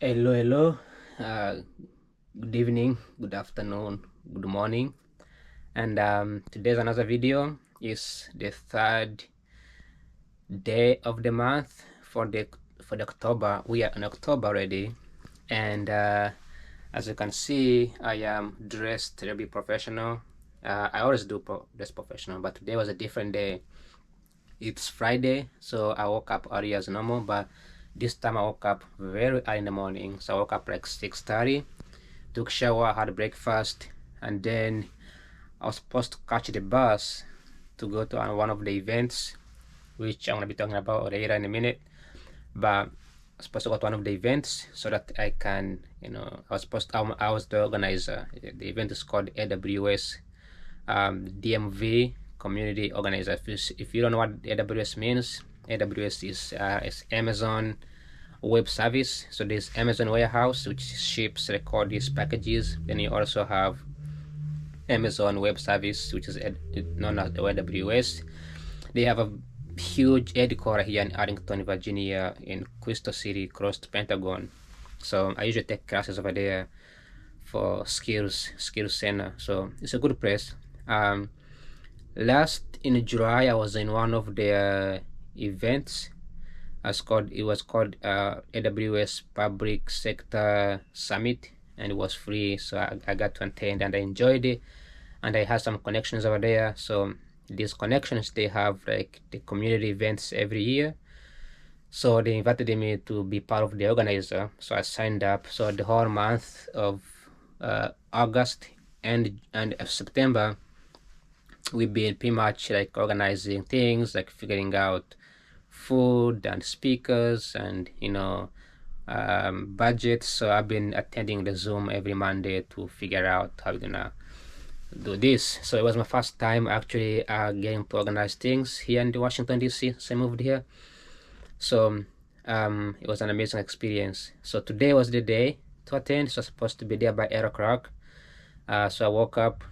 Hello, hello. Uh, Good evening, good afternoon, good morning. And today's another video. Is the third day of the month for the October. We are in October already, and as you can see, I am dressed to be professional. I always do dress professional, but today was a different day. It's Friday, so I woke up early as normal, but this time I woke up very early in the morning. So I woke up like 6:30, took shower, had breakfast, and then I was supposed to catch the bus to go to one of the events, which I'm gonna be talking about later in a minute. But I was supposed to go to one of the events so that I can, I was the organizer. The event is called AWS DMV Community Organizer. If you don't know what AWS means, AWS is Amazon Web Service. So there's Amazon Warehouse, which ships, record these packages. Then you also have Amazon Web Service, which is known as the AWS. They have a huge headquarters here in Arlington, Virginia, in Crystal City, close to Pentagon. So I usually take classes over there for skills center. So it's a good place. Last in July, I was in one of their events. It was called AWS Public Sector Summit, and it was free, so I got to attend and I enjoyed it, and I had some connections over there. So these connections, they have like the community events every year, so they invited me to be part of the organizer. So I signed up. So the whole month of August and September, we've been pretty much like organizing things, like figuring out food and speakers and budgets. So I've been attending the Zoom every Monday to figure out how we're gonna do this. So it was my first time actually getting to organize things here in Washington DC. So I moved here. So it was an amazing experience. So today was the day to attend. So I was supposed to be there by 8 o'clock. So I woke up,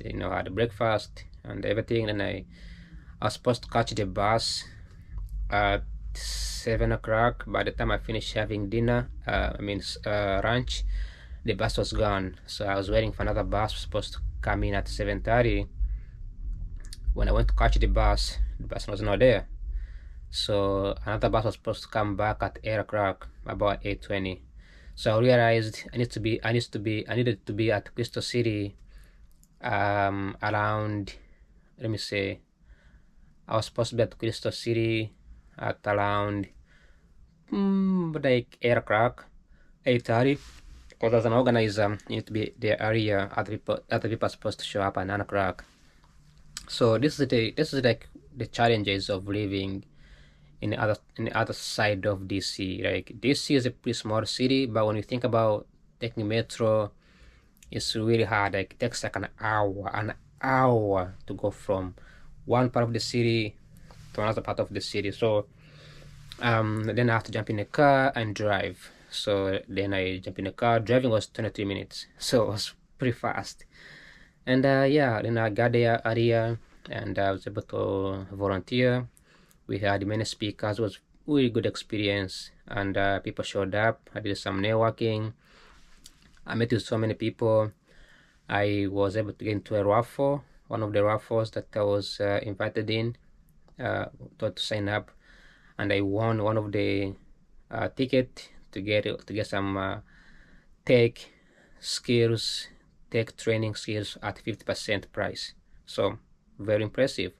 had breakfast and everything, and I was supposed to catch the bus at 7 o'clock. By the time I finished having dinner, lunch, the bus was gone. So I was waiting for another bus supposed to come in at 7:30. When I went to catch the bus was not there. So another bus was supposed to come back at 8 o'clock, about 8:20. So I realized I needed to be at Crystal City around, let me say, I was supposed to be at Crystal City at around like 8 o'clock, 8:30. Because as an organizer, you need to be there earlier. Other people are supposed to show up at 9 o'clock. So this is like the challenges of living in the other side of DC. Like DC is a pretty small city, but when you think about taking metro, it's really hard. Like it takes like an hour to go from one part of the city to another part of the city. So then I have to jump in a car and drive. So then I jump in the car. Driving was 23 minutes, so it was pretty fast. And yeah, then I got there earlier, and I was able to volunteer. We had many speakers. It was really good experience, and people showed up. I did some networking. I met with so many people. I was able to get into a raffle, one of the raffles that I was invited in to sign up, and I won one of the ticket to get some tech skills, tech training skills at 50% price. So very impressive.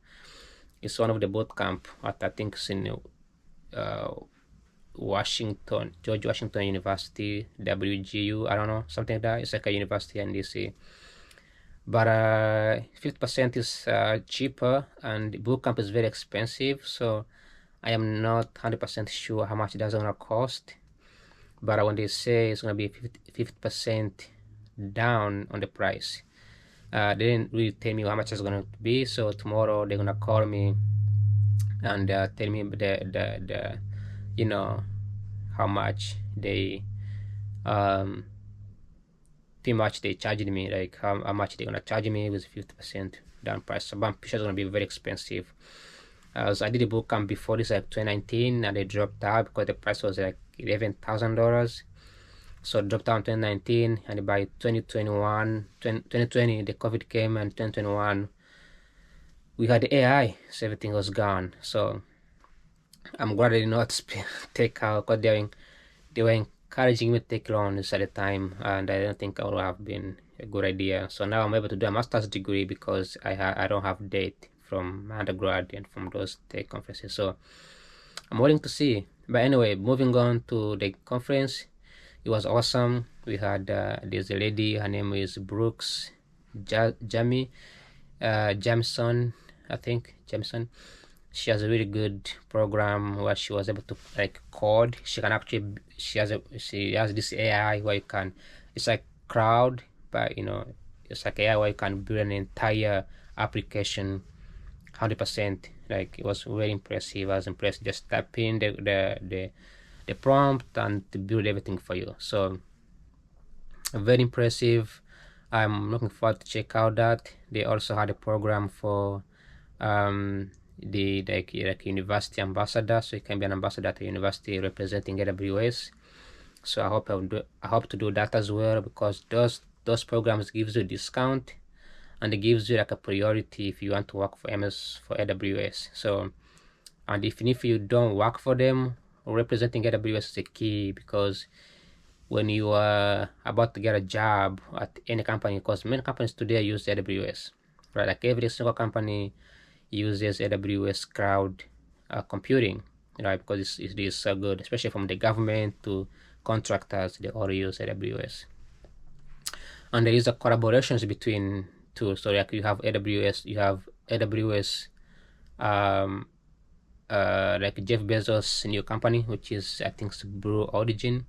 It's one of the boot camp at, I think it's in George Washington University, WGU, I don't know, something like that. It's like a university in DC. But 50% is cheaper, and the boot camp is very expensive. So I am not 100% sure how much that's gonna cost. But when they say it's gonna be 50% down on the price, they didn't really tell me how much it's gonna be. So tomorrow they're gonna call me and tell me the how much they pretty much they charged me, like how much they're gonna charge me with 50% down price. So I'm sure it's gonna be very expensive. So I did a boot camp before this, like 2019, and they dropped out because the price was like $11,000. So it dropped down 2019, and by 2020, the COVID came, and 2021, we had AI, so everything was gone. So I'm glad I did not take out, because they were encouraging me to take loans at the time, and I don't think it would have been a good idea. So now I'm able to do a master's degree because I don't have debt from undergrad and from those tech conferences. So I'm waiting to see. But anyway, moving on to the conference, it was awesome. We had there's a lady, her name is Brooks Jamison, I think Jamison. She has a really good program where she was able to like code. She can actually she has this AI where you can, it's like crowd, but it's like AI where you can build an entire application 100%. Like, it was very impressive. I was impressed. Just type in the prompt and to build everything for you. So very impressive. I'm looking forward to check out that. They also had a program for the like university ambassador, so you can be an ambassador at a university representing AWS. So I hope to do that as well, because those programs gives you a discount, and it gives you like a priority if you want to work for AWS. So, and even if you don't work for them, representing AWS is a key, because when you are about to get a job at any company, because many companies today use AWS, right? Like every single company uses AWS cloud computing, right? Because it is so good, especially from the government to contractors, they all use AWS. And there is a collaborations between two. So like you have AWS, like Jeff Bezos' new company, which is, I think, Blue Origin,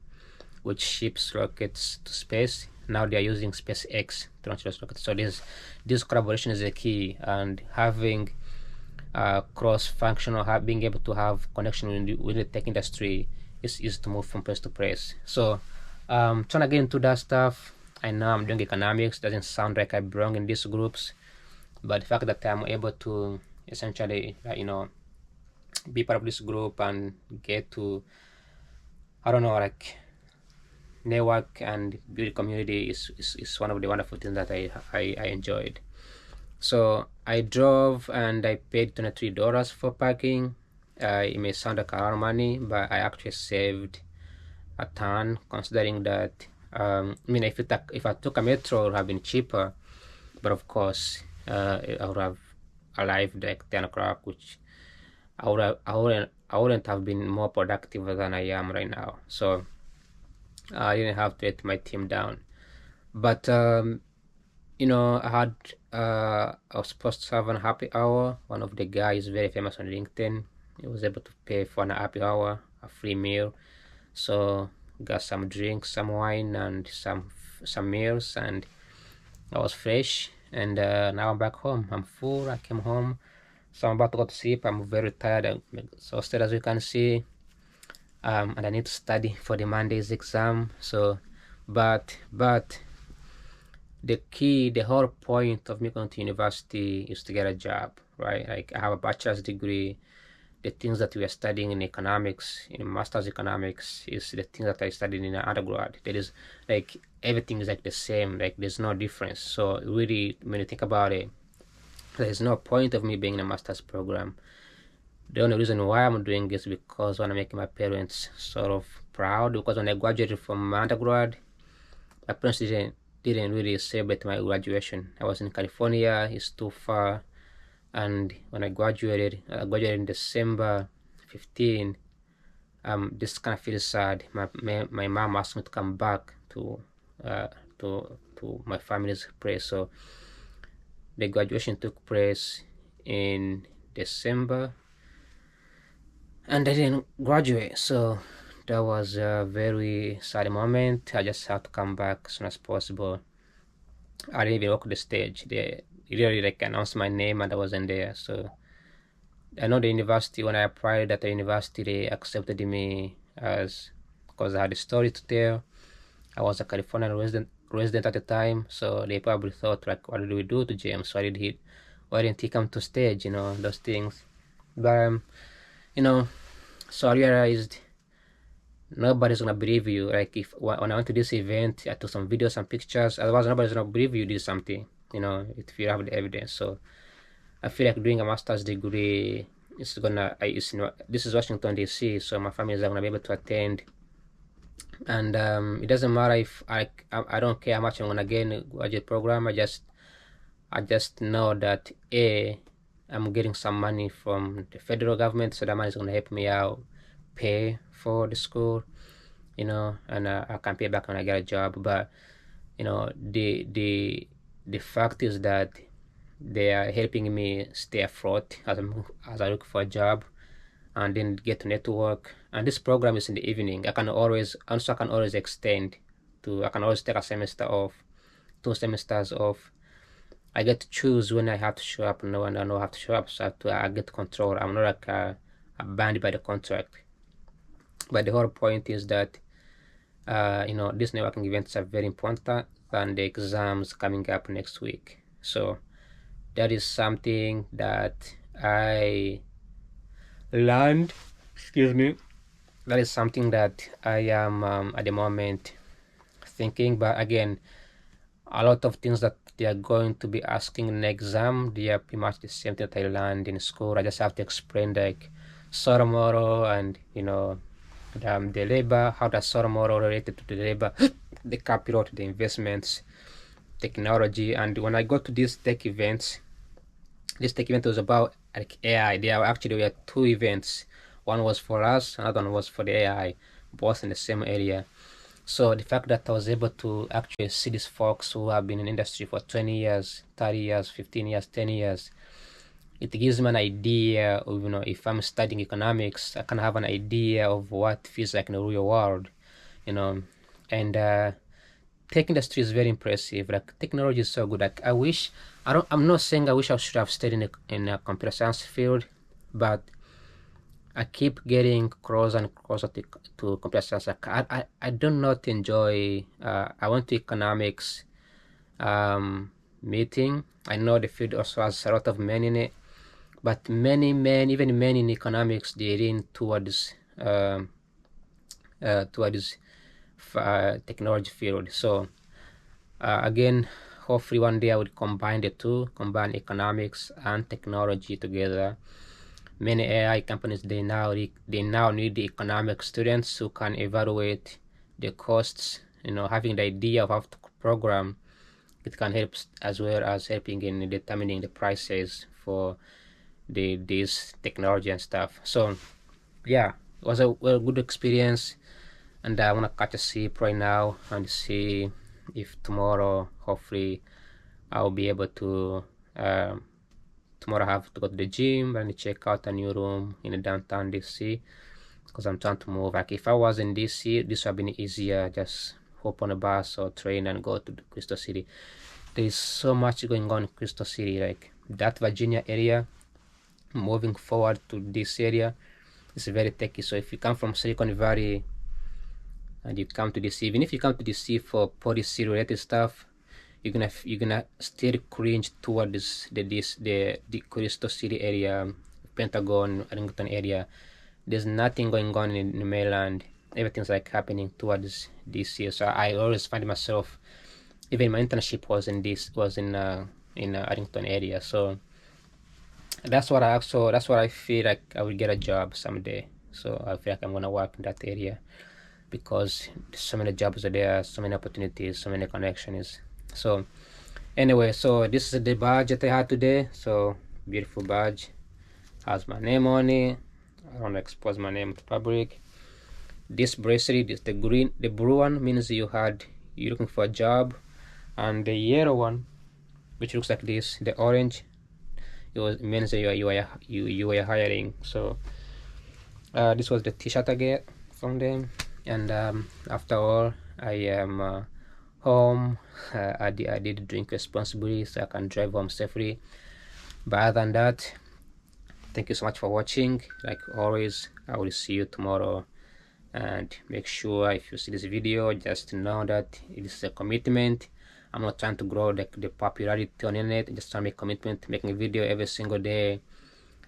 which ships rockets to space. Now they are using SpaceX to launch those rockets. So this collaboration is a key, and having cross-functional, being able to have connection with the tech industry is to move from place to place. So trying to get into that stuff. I know I'm doing economics. Doesn't sound like I belong in these groups, but the fact that I'm able to essentially, be part of this group and get to, I don't know, like network and build community is one of the wonderful things that I enjoyed. So I drove and I paid $23 for parking. It may sound like a lot of money, but I actually saved a ton, considering that I mean, if I took a metro, it would have been cheaper, but of course I would have arrived like 10 o'clock, which I wouldn't have been more productive than I am right now. So I didn't have to let my team down. But I was supposed to have a happy hour. One of the guys very famous on LinkedIn, he was able to pay for an happy hour, a free meal. So got some drinks, some wine, and some meals, and I was fresh. And now I'm back home. I'm full. I came home, so I'm about to go to sleep. I'm very tired and exhausted, as you can see. And I need to study for the Monday's exam. So, but the whole point of me going to university is to get a job, right? Like, I have a bachelor's degree. The things that we are studying in economics, in master's economics, is the things that I studied in undergrad. There is, like, everything is like the same. Like, there's no difference. So really, when you think about it, there's no point of me being in a master's program. The only reason why I'm doing this is because I want to make my parents sort of proud. Because when I graduated from undergrad, my parents didn't really celebrate my graduation. I was in California. It's too far. And when I graduated in December 15. This kind of feels sad. My mom asked me to come back to my family's place. So the graduation took place in December, and I didn't graduate. So that was a very sad moment. I just had to come back as soon as possible. I didn't even walk the stage. They really like announced my name and I wasn't there. So I know the university, when I applied at the university, they accepted me as, because I had a story to tell. I was a Californian resident at the time, so they probably thought, like, what did we do to James? Why didn't he come to stage? Those things. But so I realized nobody's gonna believe you. Like if when I went to this event, I took some videos, some pictures. Otherwise, nobody's gonna believe you did something. You know, if you have the evidence. So I feel like doing a master's degree is gonna. This is Washington D.C., so my family is not gonna be able to attend. And it doesn't matter if I don't care how much I'm gonna get in a graduate program. I just know that I'm getting some money from the federal government, so that money is gonna help me out pay for the school, you know, and I can pay back when I get a job. But you know, the fact is that they are helping me stay afloat as I look for a job and then get to network. And this program is in the evening. I can always extend to. I can always take a semester off, 2 semesters off. I get to choose when I have to show up and when I know I have to show up. So I get to control. I'm not like bound by the contract. But the whole point is that you know, these networking events are very important than the exams coming up next week. So that is something that I learned. Excuse me. That is something that I am at the moment thinking. But again, a lot of things that they are going to be asking in the exam, they are pretty much the same thing that I learned in school. I just have to explain like SORA model and, you know, the labor, how does SORA model related to the labor, the capital, to the investments, technology. And when I go to these tech events, this tech event was about like AI. There were 2 events. One was for us, another one was for the AI, both in the same area. So the fact that I was able to actually see these folks who have been in industry for 20 years, 30 years, 15 years, 10 years, it gives me an idea of, you know, if I'm studying economics, I can have an idea of what feels like in the real world, you know. And tech industry is very impressive. Like technology is so good. Like I'm not saying I wish I should have stayed in a computer science field, but I keep getting closer and closer to computer science. Like I do not enjoy. I went to economics meeting. I know the field also has a lot of men in it, but many men, even men in economics, they lean towards technology field. So again, hopefully one day I would combine the two, combine economics and technology together. Many AI companies, they now need the economic students who can evaluate the costs. You know, having the idea of how to program, it can help as well as helping in determining the prices for this technology and stuff. So yeah, it was a good experience, and I want to catch a sip right now and see if tomorrow, hopefully, I'll be able to. Tomorrow I have to go to the gym and check out a new room in the downtown DC because I'm trying to move. Like if I was in DC, this would have been easier. Just hop on a bus or train and go to the Crystal City. There is so much going on in Crystal City. Like that Virginia area, moving forward to this area, is very techy. So if you come from Silicon Valley and you come to DC, even if you come to DC for policy related stuff, you're gonna still cringe towards the Crystal City area, Pentagon, Arlington area. There's nothing going on in Maryland. Everything's like happening towards DC. So I always find myself, even my internship was in Arlington area. So that's what I feel like I will get a job someday. So I feel like I'm gonna work in that area because so many jobs are there, so many opportunities, so many connections. So anyway, so this is the badge that I had today. So beautiful badge, has my name on it. I don't expose my name to public. This bracelet is the blue one means you're looking for a job, and the yellow one, which looks like this, the orange, it means that you are hiring. So this was the t-shirt I get from them, and after all, I am home. I did drink responsibly so I can drive home safely. But other than that, thank you so much for watching. Like always, I will see you tomorrow, and make sure if you see this video, just know that it is a commitment. I'm not trying to grow the popularity on the internet. Just trying to make commitment, making a video every single day,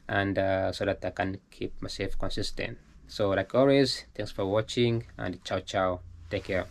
and so that I can keep myself consistent. So like always, thanks for watching, and ciao ciao. Take care.